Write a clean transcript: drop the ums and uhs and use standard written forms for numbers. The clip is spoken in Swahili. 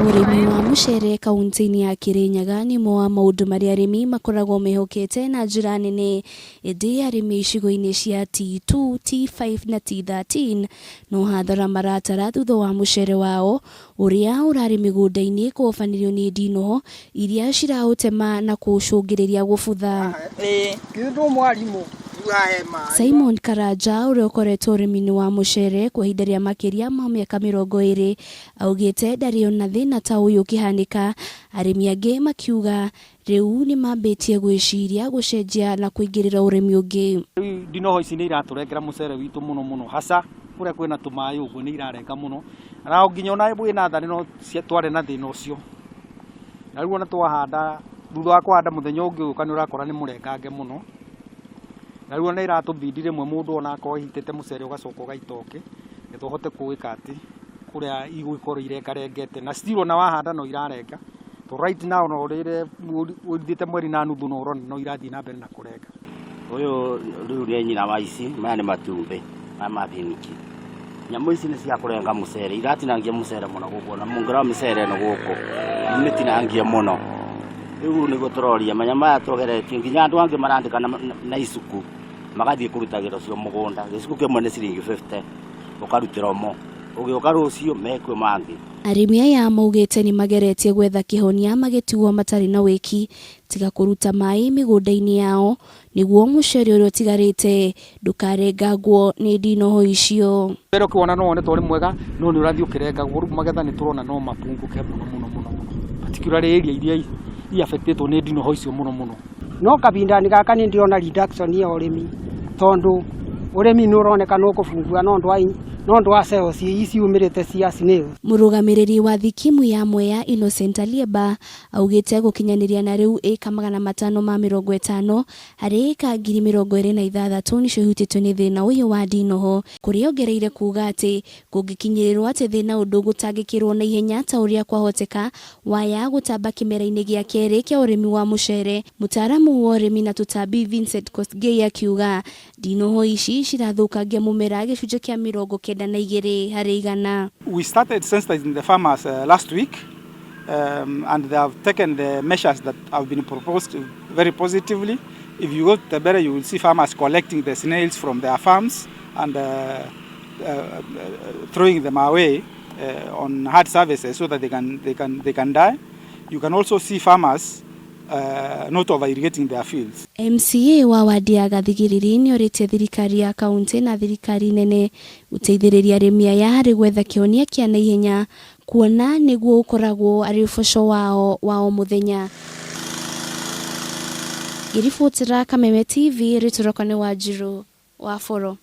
Urimi wa mucere kaunti-ini ya Kirinyaga ni mo wa maundu maria arimi makoragwo mehokete na njira nene. Indi arimi icigo-ini cia T2, T5 na T13 no hathara maratara thutha wa mucere wao uria urari migunda-ini kuobanirio ni Ndinoho iria cirautema na kucungiriria gubutha. Simon Karaja uria ukoretwo urimi-ini wa mucere kwa ihinda ria makiria ma miaka 20 augite ndari ona thina ta uyu kihanika. Arimi angi makiuga riu ni mambitie gwiciria gucenjia na kuingirira urimi ungi. Ndinoho ici ni iraturengera mucere witu muno hasa kuria kwina tumai uguo ni irarenga muno na nginya ona wina thari no tware na thina ucio na riu ona twahanda thutha wa kuhanda muthenya ungi uka ni urakora ni murengange muno na riu ona iratubidi rimwe mundu ona akohitete mucere ugacoka ugaitoke nithohote kuwika ati kuria igwikorwo irengarengete na still ona wahanda no irarenga to right now no rire uthite mweri na nuthu no urona no irathii na mbere na kurenga. Uyu riu ni nyina wa ici maya ni matumbi ma mathiniki nyamu ici ni cia kurenga mucere iratinangia mucere muno guku na mungira mucere no guku nitinangia muno riu ni guturoria manyama ya tugeretie nginya andu angi marandika na isuku magathie kurutagira ucio mugunda giciku kimwe ni ciringi 50 ukarutira mo ugiuka rucio mekwe mangi. Arimi aya maugite ni mageretie gwetha kihonia magituo matari na wiki tiga kuruta mai migunda-ini yao niguo mucere uria utigarite ndukarengagwo ni Ndinoho icio. Pero kiona no one tori mwega no ni urathio kirengagwo magetha ni turona no mapunguke muno particularly area iria i affected ni Ndinoho icio muno no kabindani gaka ni ndiona reduction ya urimi tondu urimi ni uroneka no kufungua no ndo wa cells ici umirite cia snails. Murugamiriri wa thikimu ya Mwea Innocent Alieba augite gukinyaniria na riu eka 550 hari eka 26,000 nicio ihutitwo ni thina uyu wa Ndinoho kuria ongereire kuga ati kungikinyirirwo ati thina undu gutangikirwo na ihenya ta uria kwahoteka waya gutamba kimera-ini gia keri kia urimi wa mucere. Mutaaramu wa urimi na tutambi Vincent Kosgei akiuga Ndinoho ici cirathukangia mumera gicunje kia 92 hari 100. We started sensitizing the farmers last week and they have taken the measures that have been proposed very positively. If you go to the berry, you will see farmers collecting the snails from their farms and throwing them away on hard surfaces so that they can die. You can also see farmers not over irrigating their fields. MCA wa wadi ya Gathigiriri ni orite thirikari ya kaunti na thirikari nene guteithiriria arimi aya hari gwetha kionia kia naihenya kuona niguo ukoragwo ari uboco wao muthenya. Giribotera Kameme TV rituroko ni Wanjiru wa Foro.